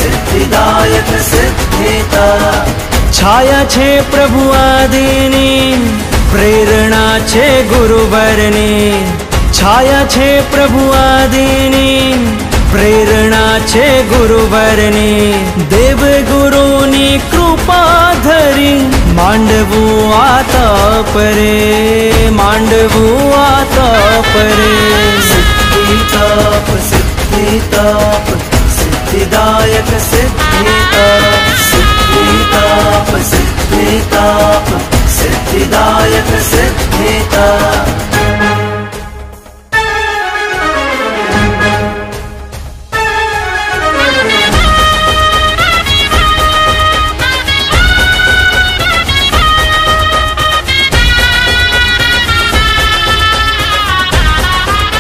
सिद्धिदायक सिद्धिता। छाया छे प्रभु आदिनी, प्रेरणा छे गुरुवरनी। छाया छे प्रभु आदिनी, प्रेरणा छे गुरुवरनी। देव गुरुनी कृपा धरी मांडवू आ तप रे, मांडवू आ तप रे। सिद्धिताप सिद्धिताप सिद्धिदायक सिद्धिताप। सिद्धिताप सिद्धिताप सिद्धिदायक सिद्धिताप।